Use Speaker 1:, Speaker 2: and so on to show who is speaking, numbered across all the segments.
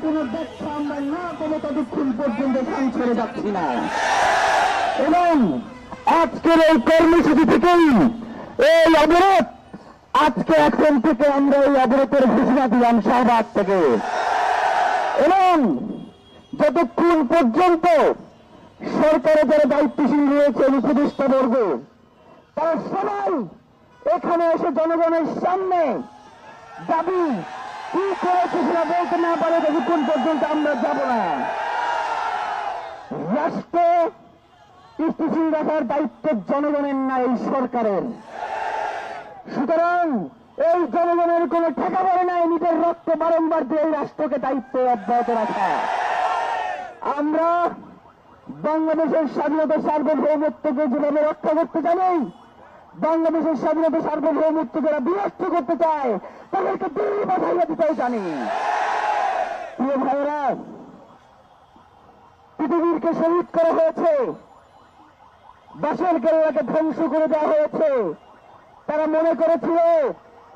Speaker 1: কোনো ব্যাখ্যা আমরা না করে ততক্ষণ পর্যন্ত কাজ করে যাচ্ছি না। এবং আজকের এই কর্মসূচি থেকেই এই অবরোধ, আজকে এখন থেকে আমরা এই অবরোধের ঘোষণা দিলাম শাহবাগ থেকে। এবং যতক্ষণ পর্যন্ত সরকারের যারা দায়িত্বশীল রয়েছেন উপদেষ্টা বর্গ, তারা সবাই এখানে এসে জনগণের সামনে দাবি কি করেছে সেটা বলতে না পারে ততক্ষণ পর্যন্ত আমরা যাব না। রাষ্ট্র স্থিতিশীল রাখার দায়িত্ব জনগণের না, এই সরকারের। সুতরাং এই জনগণের কোন ঠেকা পড়ে নাই নিজের রক্ত বারংবার দিয়ে এই রাষ্ট্রকে দায়িত্ব অব্যাহত রাখা। আমরা বাংলাদেশের স্বাধীনতা সার্বভৌমত্বকে যেভাবে রক্ষা করতে জানি, বাংলাদেশের স্বাধীনতা সার্বভৌমত্ব যারা বিনষ্ট করতে চায় তাদেরকে দিল্লি পাঠাইয়া দিতেও জানি। প্রিয় ভাইরা, পৃথিবীরকে শহীদ করা হয়েছে, বাসের কেল্লাকে ধ্বংস করে দেওয়া হয়েছে। তারা মনে করেছিল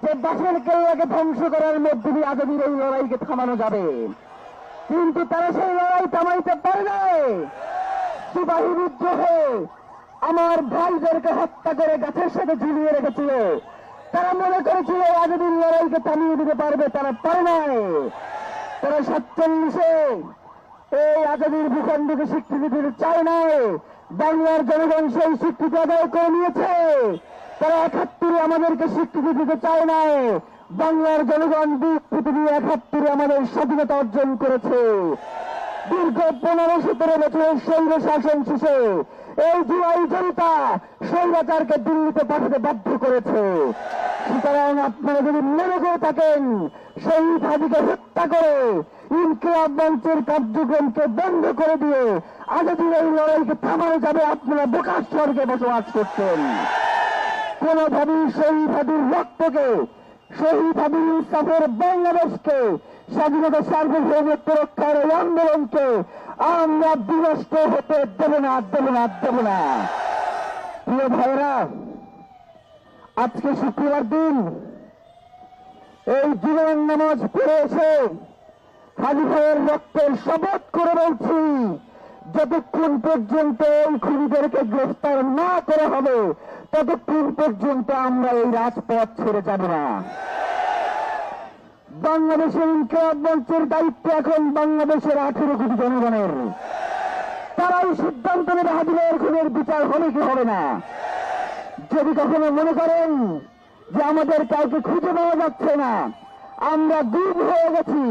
Speaker 1: যে বাসের কেল্লাকে ধ্বংস করার মধ্যে দিয়ে আজাদির এই লড়াইকে থামানো যাবে, কিন্তু তারা সেই লড়াই থামাইতে পারে নাই। সিপাহী বিদ্রোহে আমার ভাইদেরকে হত্যা করে গাছের সাথে ঝুলিয়ে রেখেছিল। তারা মনে করেছিল আজাদির লড়াইকে থামিয়ে দিতে পারবে, তারা পারে নাই। তারা 47-এ এই আজাদির ভূখণ্ডকে স্বীকৃতি দিতে চায় নাই। বাংলার জনগণ সেই স্বীকৃতি আদায় করে নিয়েছে। তারা 71-এ আমাদেরকে স্বীকৃতি দিতে চায় নাই। বাংলার জনগণ পৃথিবী 71-এ আমাদের স্বাধীনতা অর্জন করেছে। দীর্ঘ 15-17 বছরের সৈন্য শাসন শেষে এই জুলাই জনতা স্বৈরাচারকে দিল্লিতে পাঠাতে বাধ্য করেছে। সুতরাং আপনারা যদি মনে করে থাকেন শহীদ হাদিকে হত্যা করে ইনকিলাব মঞ্চের কার্যক্রমকে বন্ধ করে দিয়ে আজাদির এই লড়াইকে থামানো যাবে, আপনারা বোকার স্বর্গে বসবাস করছেন। কোনোভাবেই শহীদ হাদির রক্তকে, শহীদ হাদির ইনসাফের বাংলাদেশকে, স্বাধীনতা সার্বভৌমত্ব রক্ষার এই আন্দোলনকে আমরা বিনষ্ট হতে দেব না, দেব না, দেব না। প্রিয় ভাইরা, আজকে শুক্রবার দিন এই জীবন নামাজ পড়ে এসে হাজি ভাইয়ের রক্তের শপথ করে বলছি, যতক্ষণ পর্যন্ত এই খুনিদেরকে গ্রেফতার না করা হবে ততক্ষণ পর্যন্ত আমরা এই রাজপথ ছেড়ে যাব না। বাংলাদেশের ইনকিলাব মঞ্চের দায়িত্ব এখন বাংলাদেশের 18 কোটি জনগণের। তারাই সিদ্ধান্ত নেবে হাজি ভাইয়ের খুনের বিচার হবে কি হবে না। যদি কখনো মনে করেন যে আমাদের কাউকে খুঁজে পাওয়া যাচ্ছে না, আমরা গুম হয়ে গেছি,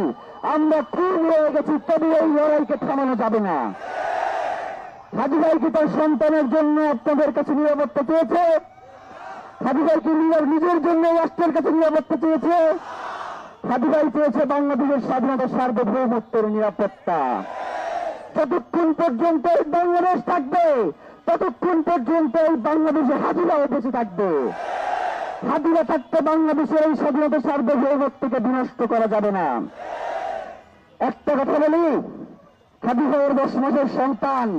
Speaker 1: আমরা খুন হয়ে গেছি, তবে এই লড়াইকে থামানো যাবে না। হাজি ভাই কি তার সন্তানের জন্য আপনাদের কাছে নিরাপত্তা চেয়েছে? হাজি ভাই কি নিজের জন্য রাষ্ট্রের কাছে নিরাপত্তা চেয়েছে? হাজি ভাই চেয়েছে বাংলাদেশের স্বাধীনতা সার্বভৌমত্বের নিরাপত্তা। যতক্ষণ পর্যন্ত এই বাংলাদেশ থাকবে ততক্ষণ পর্যন্ত এই বাংলাদেশে হাজিরাও বেঁচে থাকবে। হাজিরা থাকতে বাংলাদেশের এই স্বাধীনতা সার্বভৌমত্বকে বিনষ্ট করা যাবে না। একটা কথা বলি, হাজি ভাইয়ের 10 মাসের সন্তান,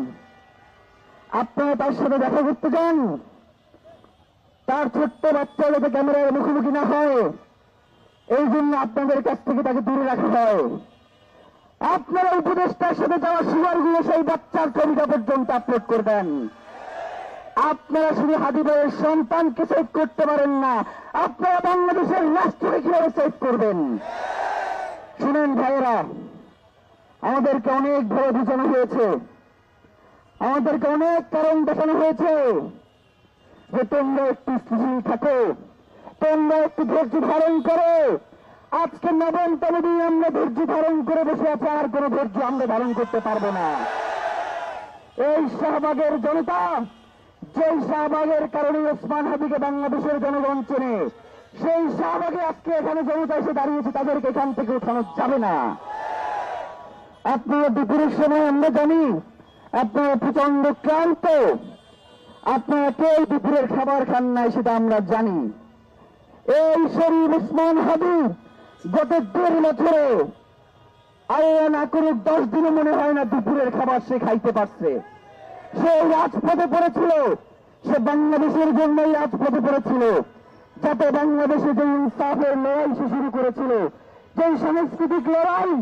Speaker 1: আপনারা তার সাথে দেখা করতে যান, তার ছোট্ট বাচ্চা যাতে ক্যামেরার মুখোমুখি না হয় এই জন্য আপনাদের কাছ থেকে তাকে দূরে রাখা হয়। আপনারা উপদেষ্টার সাথে যাওয়া সুয়ারগুলো সেই বাচ্চার ছবিটা পর্যন্ত আপলোড করবেন। আপনারা শুধু হাজি ভাইয়ের সন্তানকে সেভ করতে পারেন না, আপনারা বাংলাদেশের রাষ্ট্রকে কিভাবে সেভ করবেন? শুনেন ভাইয়েরা, আমাদেরকে অনেকভাবে বোঝানো হয়েছে, আমাদেরকে অনেক কারণ দেখানো হয়েছে যে তোমরা একটু স্থিতিশীল থাকো, তোমরা একটু ধৈর্য ধারণ করো। আজকে 9তম দিন আমরা ধৈর্য ধারণ করে বসে আছি, আর কোনো ধৈর্য আমরা ধারণ করতে পারবো না। এই শাহবাগের জনতা, যেই শাহবাগের কারণে ওসমান হাদিকে বাংলাদেশের জনগণ চেনে, সেই শাহবাগে আজকে এখানে জনতা এসে দাঁড়িয়েছে, তাদেরকে এখান থেকে উঠানো যাবে না। আপনারা দুপুরের সময় আমরা জানি আপনারা প্রচন্ড ক্লান্ত, আপনারা কেউ দুপুরের খাবার খান নাই সেটা আমরা জানি। এই শরীফ ওসমান হাদি গত 1.5 বছরে আল্লাহ না করুক 10 দিনে মনে হয় না দুপুরের খাবার সে খাইতে পারছে। সে রাজপথে পড়েছিল, সে বাংলাদেশের জন্যই রাজপথে পড়েছিল। যাতে বাংলাদেশে যে ইনসাফের লড়াই সে শুরু করেছিল, যে সাংস্কৃতিক লড়াই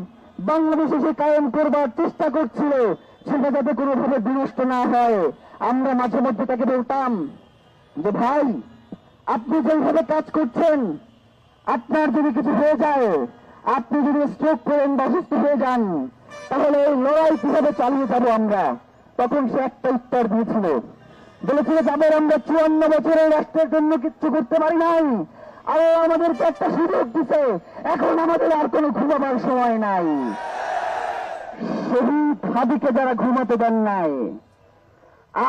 Speaker 1: বাংলাদেশে সে কায়েম করবার চেষ্টা করছিল, সেটা যাতে কোনোভাবে বিনষ্ট না হয়। আমরা মাঝে মধ্যে তাকে বলতাম যে ভাই, আপনি যেভাবে কাজ করছেন, আপনার যদি কিছু হয়ে যায়, আপনি যদি স্ট্রোক করেন বা অসুস্থ হয়ে যান, তাহলে এই লড়াই কিভাবে চালিয়ে যাব আমরা? তখন সে একটা উত্তর দিয়েছিল, বলেছিল যাদের আমরা 54 বছরের রাষ্ট্রের জন্য কিচ্ছু করতে পারি নাই, আর আমাদেরকে একটা সুযোগ দিতে, এখন আমাদের আর কোনো ঘুমাবার সময় নাই। শহীদ হাদিকে যারা ঘুমাতে দেন নাই,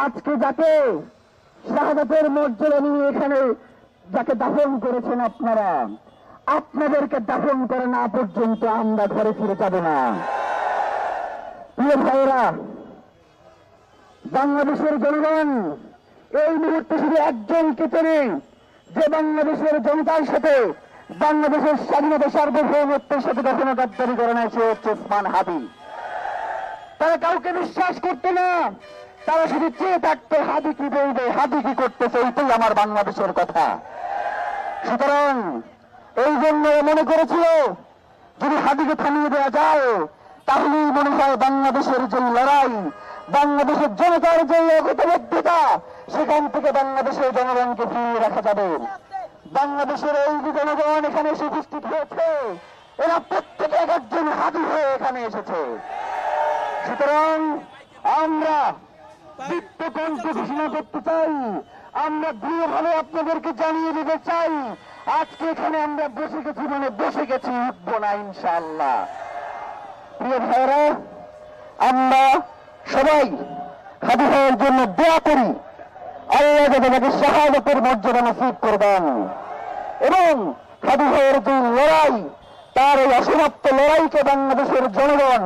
Speaker 1: আজকে যাকে শাহাদাতের মর্যাদা নিয়ে এখানে যাকে দাফন করেছেন আপনারা, আপনাদেরকে দাফন করে না পর্যন্ত আমরা ঘরে ফিরে যাব না। প্রিয় ভাইয়েরা, বাংলাদেশের জনগণ এই মুহূর্তে শুধু একজনকে চেনে, যে বাংলাদেশের জনতার সাথে, বাংলাদেশের স্বাধীনতা সার্বভৌমত্বের সাথে কখনো গাদ্দারি করে নাই, সে হচ্ছে ওসমান হাদি। তারা কাউকে বিশ্বাস করতে না, তারা শুধু চেয়ে থাকতো হাদি কি বলবে, হাদি কি করতেছে, এইটাই আমার বাংলাদেশের কথা। সুতরাং এই জন্য মনে করেছিল যদি হাদিকে থামিয়ে দেওয়া যায়, তাহলেই মনে হয় বাংলাদেশের যে লড়াই, বাংলাদেশের জনতার যে ঐক্যবদ্ধতা, সেখান থেকে বাংলাদেশের জনগণকে ফিরিয়ে রাখা যাবে। বাংলাদেশের এই যে জনগণ এখানে এসে উপস্থিত হয়েছে, এরা প্রত্যেকে এক একজন হাদি হয়ে এখানে এসেছে। সুতরাং আমরা দীপ্তকণ্ঠ ঘোষণা করতে চাই, আমরা দৃঢ়ভাবে আপনাদেরকে জানিয়ে দিতে চাই, আজকে এখানে আমরা বসে গেছি মানে বসে গেছি, উঠবো না ইনশাআল্লাহ। প্রিয় ভাইরা, আমরা সবাই হাদি ভাইয়ের জন্য দোয়া করি, আল্লাহ যাতে তাকে শাহাদাতের মর্যাদা নসিব করবেন, এবং হাদি ভাইয়ের যে লড়াই, তার এই অসমাপ্ত লড়াইকে বাংলাদেশের জনগণ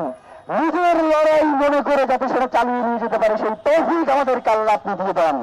Speaker 1: নিজের লড়াই মনে করে যাতে সেটা চালিয়ে নিয়ে যেতে পারে, সেই তৌফিক আমাদেরকে আল্লাহ আপনি দিয়ে দেন।